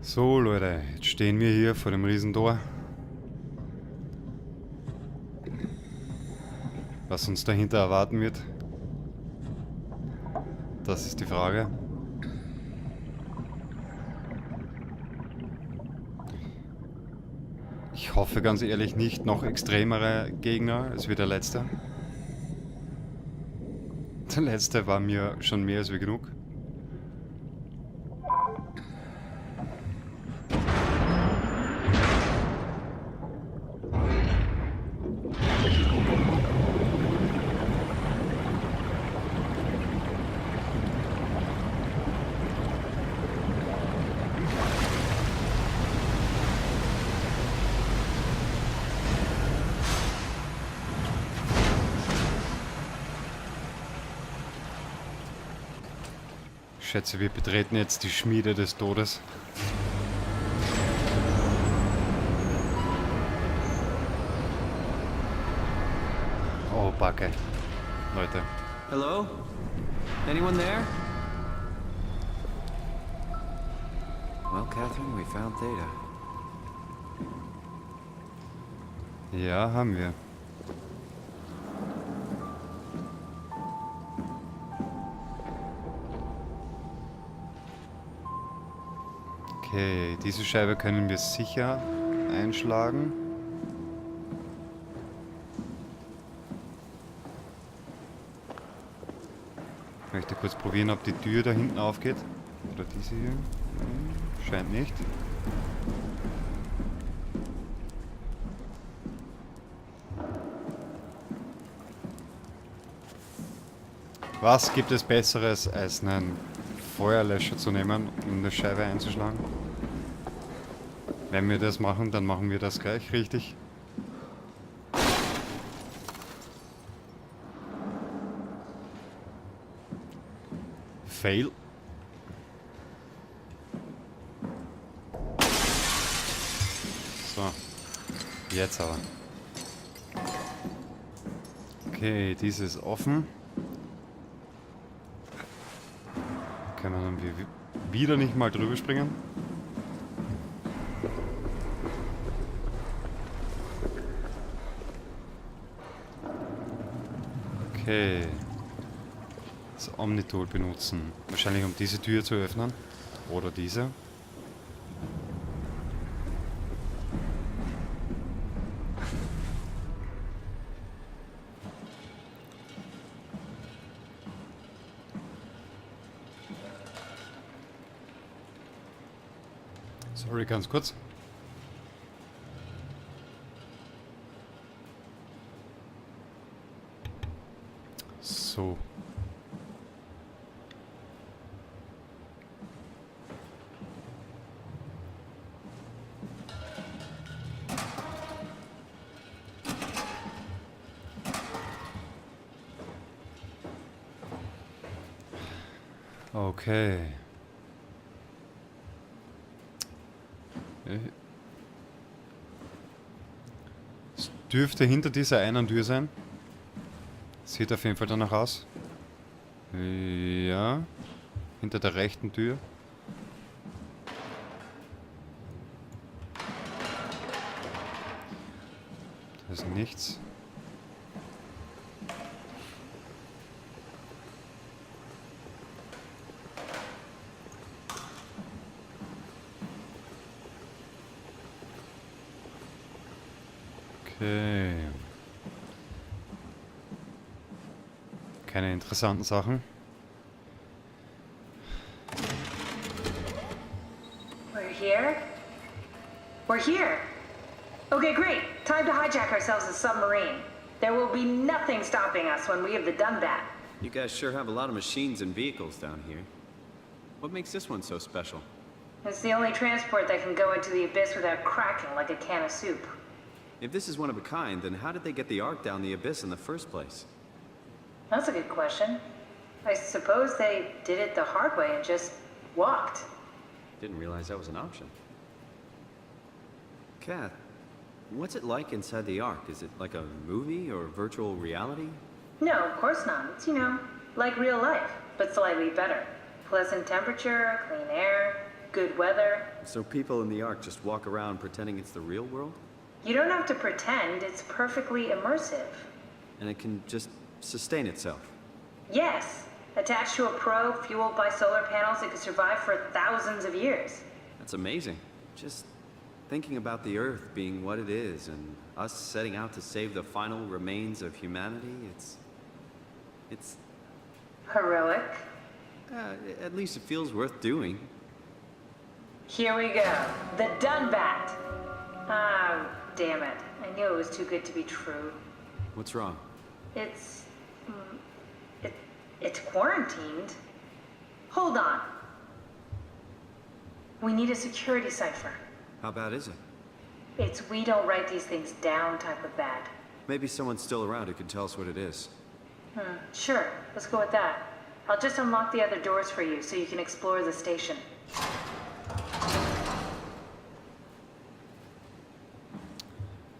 So Leute, jetzt stehen wir hier vor dem Riesentor. Was uns dahinter erwarten wird, das ist die Frage. Ich hoffe ganz ehrlich nicht noch extremere Gegner als wie der letzte. Der letzte war mir schon mehr als wie genug. Ich schätze, wir betreten jetzt die Schmiede des Todes. Oh, Backe. Leute. Hello? Anyone there? Well, Catherine, we found Theta. Ja, haben wir. Okay, diese Scheibe können wir sicher einschlagen. Ich möchte kurz probieren, ob die Tür da hinten aufgeht. Oder diese hier. Scheint nicht. Was gibt es Besseres, als einen Feuerlöscher zu nehmen, um eine Scheibe einzuschlagen? Wenn wir das machen, dann machen wir das gleich, richtig? Fail. So. Jetzt aber. Okay, dies ist offen. Können wir wieder nicht mal drüber springen? Okay. Das Omnitool benutzen. Wahrscheinlich um diese Tür zu öffnen. Oder diese. Sorry, ganz kurz. So. Okay. Es dürfte hinter dieser einen Tür sein. Sieht auf jeden Fall danach aus. Ja. Hinter der rechten Tür. Da ist nichts. Okay. Keine interessanten Sachen. We're here? We're here! Okay, great. Time to hijack ourselves a submarine. There will be nothing stopping us when we have done that. You guys sure have a lot of machines and vehicles down here. What makes this one so special? It's the only transport that can go into the abyss without cracking like a can of soup. If this is one of a kind, then how did they get the Ark down the abyss in the first place? That's a good question. I suppose they did it the hard way and just walked. Didn't realize that was an option. Kath, what's it like inside the Ark? Is it like a movie or virtual reality? No, of course not. It's, like real life, but slightly better. Pleasant temperature, clean air, good weather. So people in the Ark just walk around pretending it's the real world? You don't have to pretend, it's perfectly immersive. And it can just sustain itself? Yes. Attached to a probe fueled by solar panels, it could survive for thousands of years. That's amazing. Just thinking about the Earth being what it is and us setting out to save the final remains of humanity, it's Heroic. at least it feels worth doing. Here we go. The Dunbat. Ah, damn it. I knew it was too good to be true. What's wrong? It's... It's quarantined. Hold on. We need a security cipher. How bad is it? It's we don't write these things down type of bad. Maybe someone's still around who can tell us what it is. Sure, let's go with that. I'll just unlock the other doors for you so you can explore the station.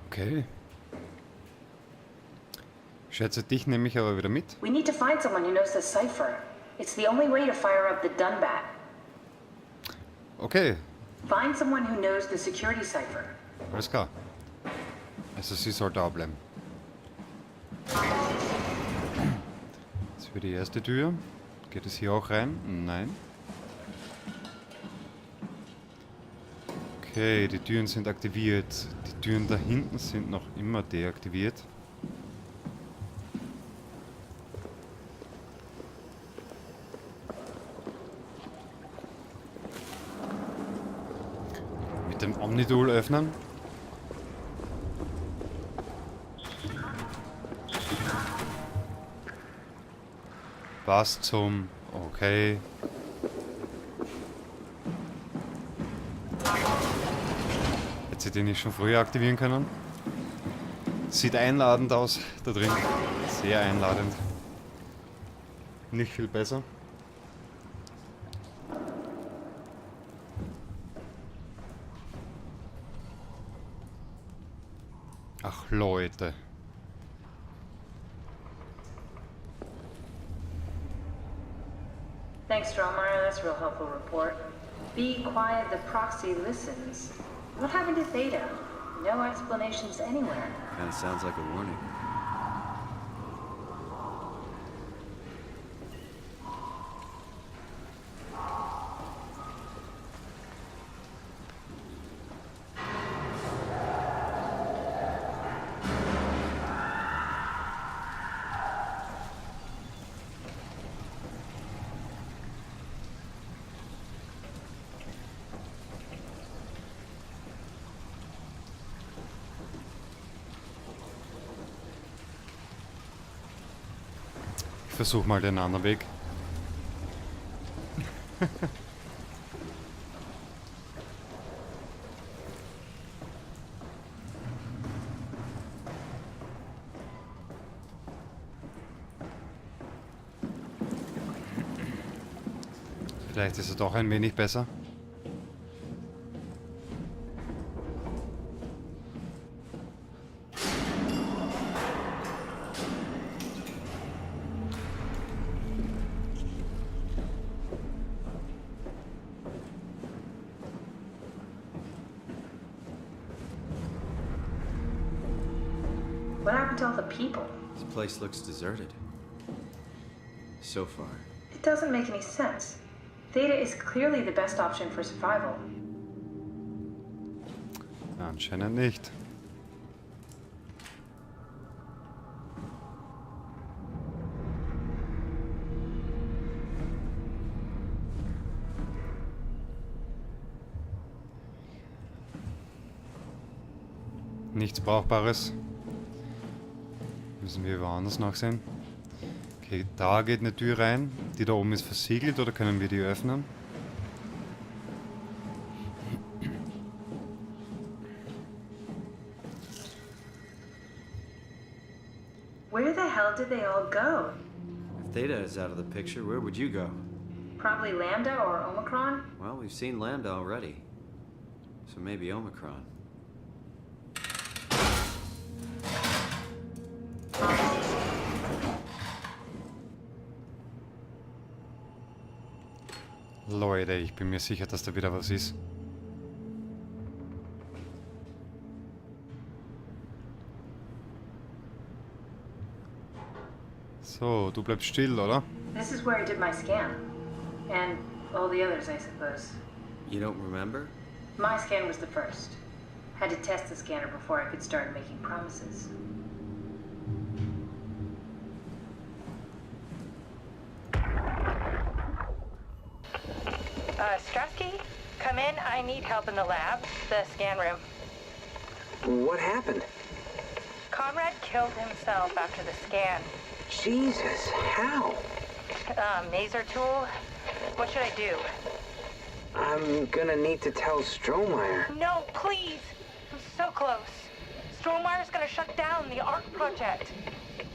Okay. Schätze, dich nehme ich aber wieder mit. We need to find someone who knows the cipher. It's the only way to fire up the Dunbat. Okay, Find someone who knows the security cipher. alles klar. Also sie soll da bleiben. Jetzt für die erste Tür. Geht es hier auch rein? Nein. Okay, die Türen sind aktiviert. Die Türen da hinten sind noch immer deaktiviert. Mit dem Omnidol öffnen. Was zum... Okay. Hätte sie den nicht schon früher aktivieren können? Sieht einladend aus da drin. Sehr einladend. Nicht viel besser. Ach Leute. Thanks, Strohmeyer. That's a real helpful report. Be quiet, the proxy listens. What happened to Theta? No explanations anywhere. Kinda sounds like a warning. Ich versuche mal den anderen Weg. Vielleicht ist er doch ein wenig besser. What happened to all the people? This place looks deserted. So far. It doesn't make any sense. Theta is clearly the best option for survival. Anscheinend nicht. Nichts Brauchbares. Müssen wir woanders nachsehen. Okay, da geht eine Tür rein. Die da oben ist versiegelt oder können wir die öffnen? Where the hell did they all go? If Theta is out of the picture, where would you go? Probably Lambda or Omicron? Well, we've seen Lambda already. So maybe Omicron. Leute, ich bin mir sicher, dass da wieder was ist. So, du bleibst still, oder? This is where I did my scan. And all the others, I suppose. You don't remember? My scan was the first. Had to test the scanner before I could start making promises. Strasky, come in. I need help in the lab, the scan room. What happened? Conrad killed himself after the scan. Jesus, how? Maser tool? What should I do? I'm gonna need to tell Strohmeyer. No, please! I'm so close. Strohmeyer's gonna shut down the art project.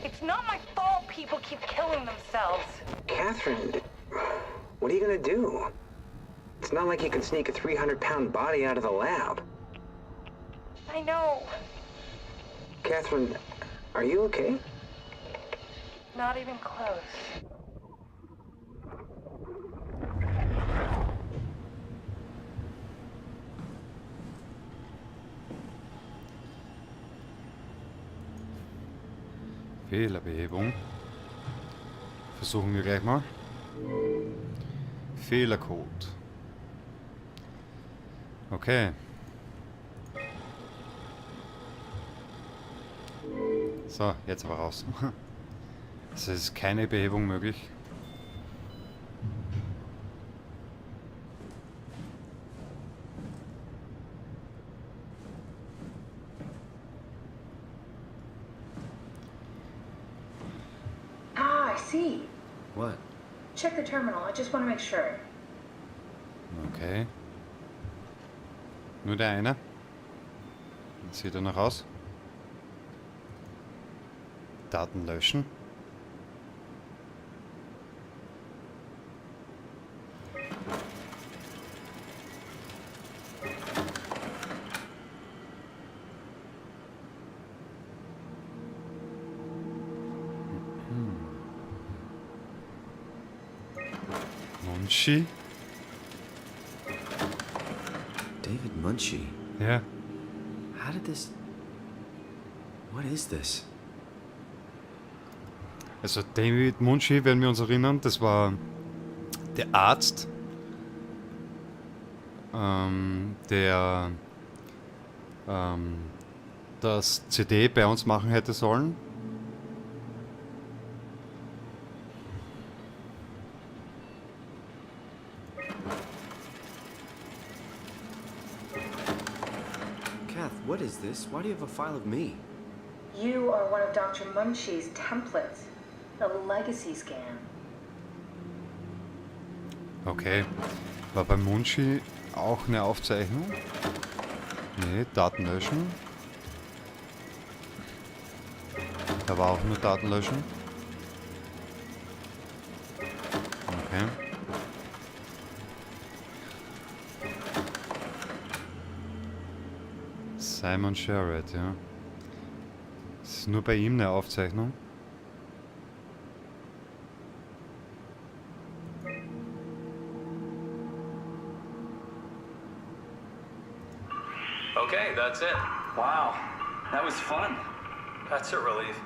It's not my fault people keep killing themselves. Catherine, what are you gonna do? It's not like you can sneak a 300-pound body out of the lab. I know. Catherine, are you okay? Not even close. Fehlerbehebung. Versuchen wir gleich mal. Fehlercode. Okay. So, jetzt aber raus. Es ist keine Behebung möglich. Ah, I see. What? Check the terminal. I just want to make sure. Okay. Nur der eine. Sieht er noch aus? Daten löschen. Munchi? David Munchi. Ja. How did this... What is this? Also David Munchi, werden wir uns erinnern, das war der Arzt, der das CD bei uns machen hätte sollen. Kath, what is this? Why do you have a file of me? You are one of Dr. Munchi's templates. A legacy scan. Okay. War bei Munchi auch eine Aufzeichnung? Nee, Daten löschen. Da war auch nur Daten löschen. Okay. Simon Sherrod, ja. Das ist nur bei ihm eine Aufzeichnung. Okay, that's it. Wow, that was fun. That's a relief.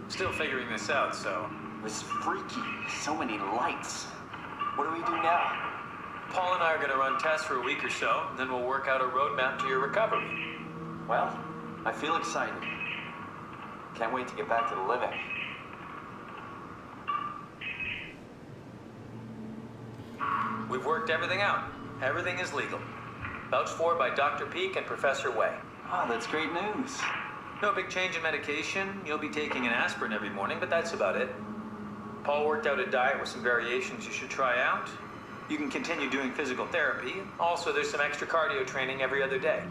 Still figuring this out, so... It was freaky. So many lights. What do we do now? Paul and I are going to run tests for a week or so, and then we'll work out a roadmap to your recovery. Well, I feel excited. Can't wait to get back to the living. We've worked everything out. Everything is legal. Vouched for by Dr. Peak and Professor Way. Oh, that's great news. No big change in medication. You'll be taking an aspirin every morning, but that's about it. Paul worked out a diet with some variations you should try out. You can continue doing physical therapy. Also, there's some extra cardio training every other day.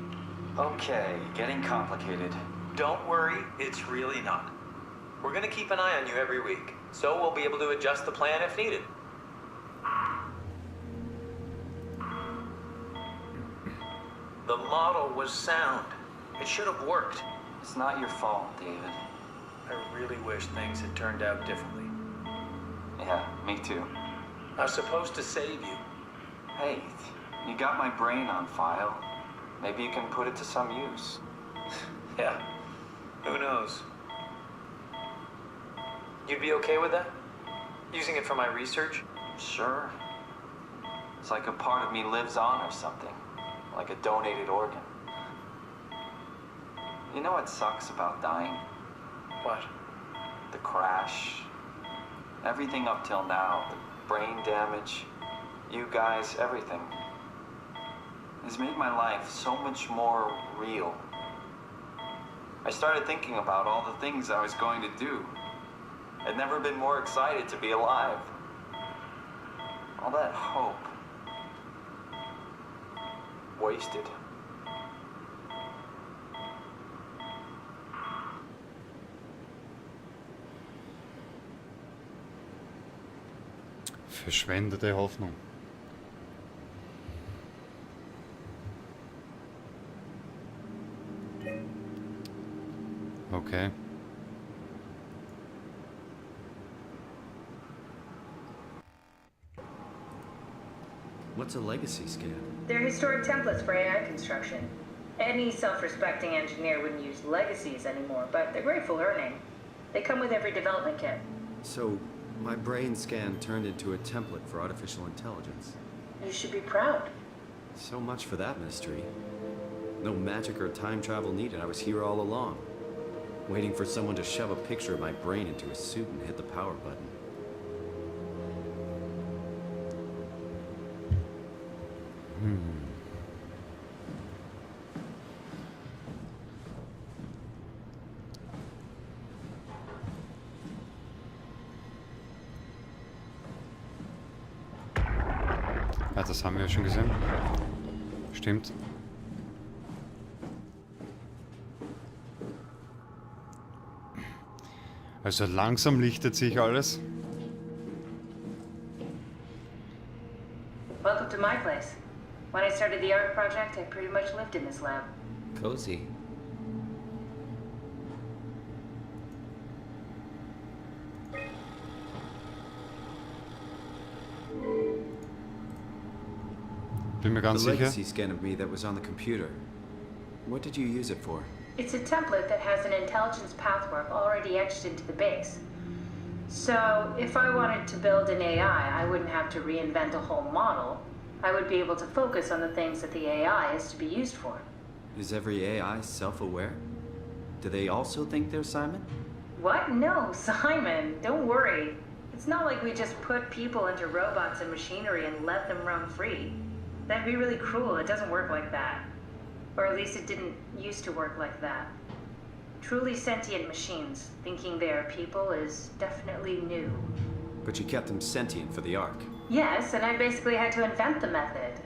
Okay, getting complicated. Don't worry, it's really not. We're going to keep an eye on you every week, so we'll be able to adjust the plan if needed. The model was sound. It should have worked. It's not your fault, David. I really wish things had turned out differently. Yeah, me too. I was supposed to save you. Hey, you got my brain on file. Maybe you can put it to some use. Yeah, who knows? You'd be okay with that? Using it for my research? Sure. It's like a part of me lives on or something. Like a donated organ. You know what sucks about dying? What? The crash. Everything up till now. The brain damage. You guys, everything. Has made my life so much more real. I started thinking about all the things I was going to do. I'd never been more excited to be alive. All that hope. Wasted. Verschwendete Hoffnung. Okay. What's a legacy scan? They're historic templates for AI construction. Any self-respecting engineer wouldn't use legacies anymore, but they're great for learning. They come with every development kit. So, my brain scan turned into a template for artificial intelligence. You should be proud. So much for that mystery. No magic or time travel needed. I was here all along. Waiting for someone to shove a picture of my brain into a suit and hit the power button. Ja, das haben wir ja schon gesehen. Stimmt. Also langsam lichtet sich alles. Welcome to my place. When I started the art project, I pretty much lived in this lab. Cozy. Bin mir The ganz sicher. legacy scan of me that was on the computer. What did you use it for? It's a template that has an intelligence pathwork already etched into the base. So, if I wanted to build an AI, I wouldn't have to reinvent a whole model. I would be able to focus on the things that the AI is to be used for. Is every AI self-aware? Do they also think they're Simon? What? No, Simon, don't worry. It's not like we just put people into robots and machinery and let them roam free. That'd be really cruel. It doesn't work like that. Or at least it didn't used to work like that. Truly sentient machines, thinking they are people is definitely new. But you kept them sentient for the Ark. Yes, and I basically had to invent the method.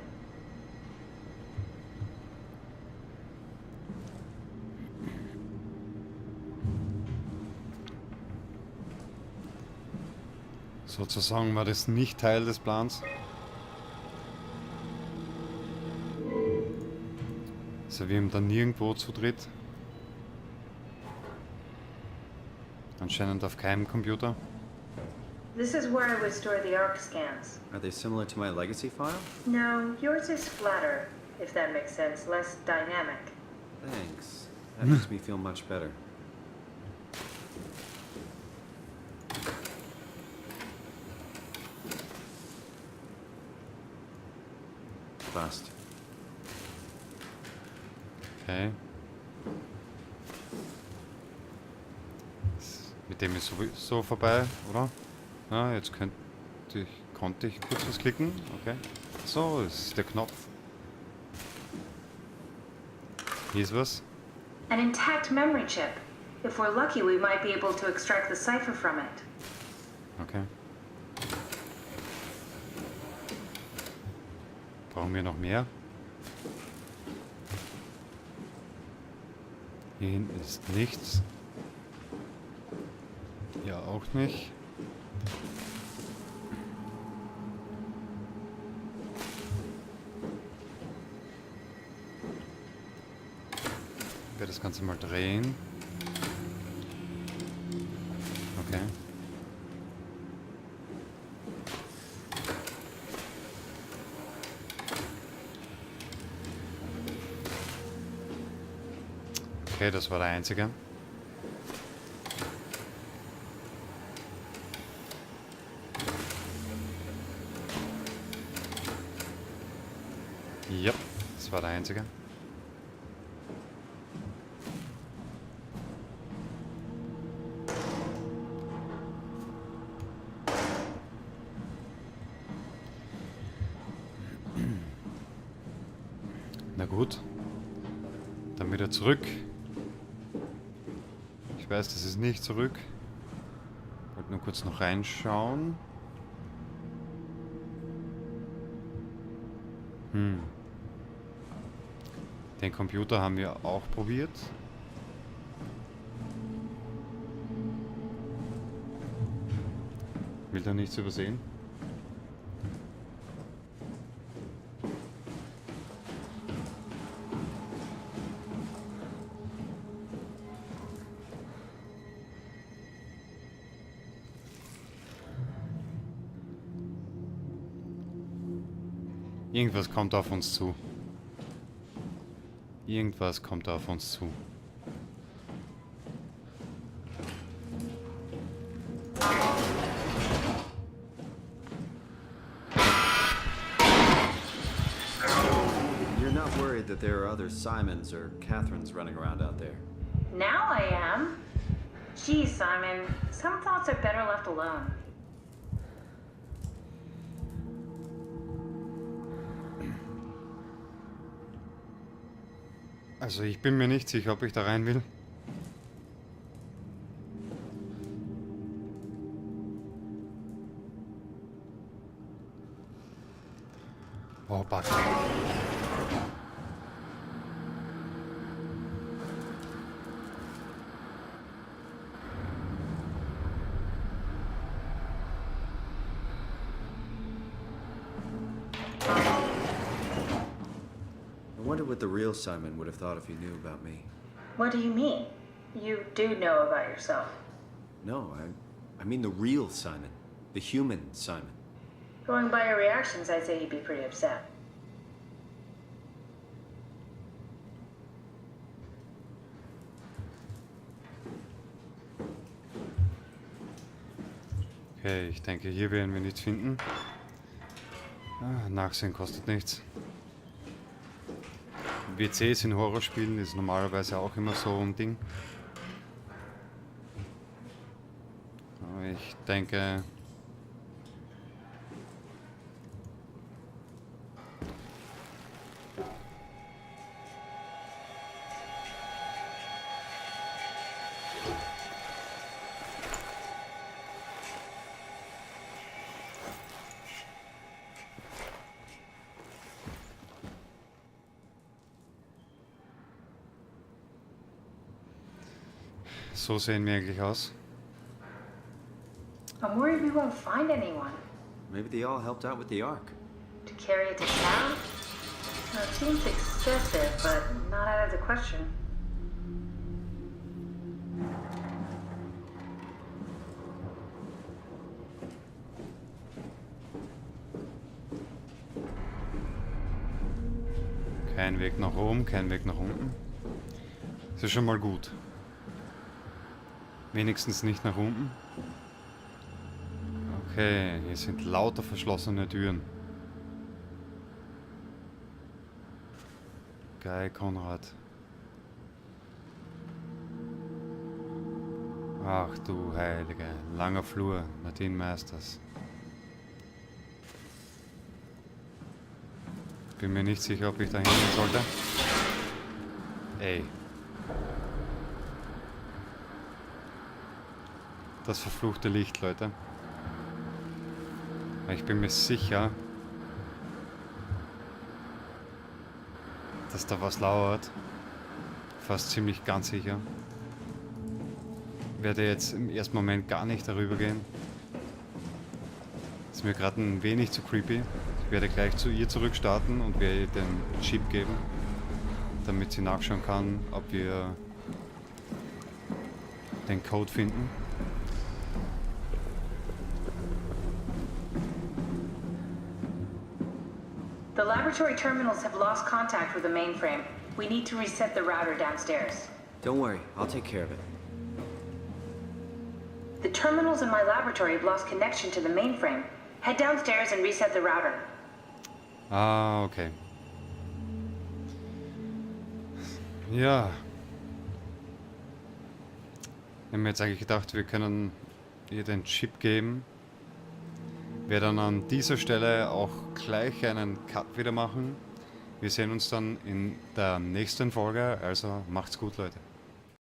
Sozusagen war das nicht Teil des Plans. Also wir haben da nirgendwo Zutritt. Anscheinend auf keinem Computer. This is where I would store the ARC scans. Are they similar to my legacy file? No, yours is flatter, if that makes sense, less dynamic. Thanks. That makes me feel much better. Fast. Okay. Mit dem ist sowieso vorbei, oder? Ah, jetzt konnte ich kurz was klicken. Okay. So, das ist der Knopf. Hier ist was. An intact memory chip. If we're lucky, we might be able to extract the cipher from it. Okay. Brauchen wir noch mehr? Hier hinten ist nichts. Hier auch nicht. Ich werde das Ganze mal drehen. Okay. Okay, das war der einzige. Ja, das war der einzige. Na gut. Dann wieder zurück. Ich weiß, das ist nicht zurück. Wollte nur kurz noch reinschauen. Den Computer haben wir auch probiert. Will da nichts übersehen. Irgendwas kommt auf uns zu. Irgendwas kommt auf uns zu. You're not worried that there are other Simons or Catherines running around out there? Now I am. Geez, Simon, some thoughts are better left alone. Also ich bin mir nicht sicher, ob ich da rein will. Oh, Bug. I wonder what the real Simon would have thought if he knew about me. What do you mean? You do know about yourself. No, I mean the real Simon. The human Simon. Going by your reactions, I'd say he'd be pretty upset. Okay, ich denke, hier werden wir nichts finden. Ah, Nachsehen kostet nichts. WCs in Horrorspielen ist normalerweise auch immer so ein Ding. Aber ich denke... So sehen wir eigentlich aus. I'm worried we won't find anyone. Maybe they all helped out with the Ark. To carry it to town? Well, it seems excessive, but not out of the question. Kein Weg nach oben, kein Weg nach unten. Das ist schon mal gut. Wenigstens nicht nach unten. Okay, hier sind lauter verschlossene Türen. Geil, Konrad. Ach du Heilige, langer Flur, Nadine Meisters. Bin mir nicht sicher, ob ich da hingehen sollte. Ey. Das verfluchte Licht, Leute. Ich bin mir sicher, dass da was lauert. Fast ziemlich ganz sicher. Werde jetzt im ersten Moment gar nicht darüber gehen. Ist mir gerade ein wenig zu creepy. Ich werde gleich zu ihr zurückstarten und werde ihr den Chip geben, damit sie nachschauen kann, ob wir den Code finden. The laboratory terminals have lost contact with the mainframe. We need to reset the router downstairs. Don't worry, I'll take care of it. The terminals in my laboratory have lost connection to the mainframe. Head downstairs and reset the router. Ah, okay. Ja. Ich habe mir jetzt eigentlich gedacht, wir können ihr den Chip geben. Wir werden an dieser Stelle auch gleich einen Cut wieder machen. Wir sehen uns dann in der nächsten Folge, also macht's gut, Leute.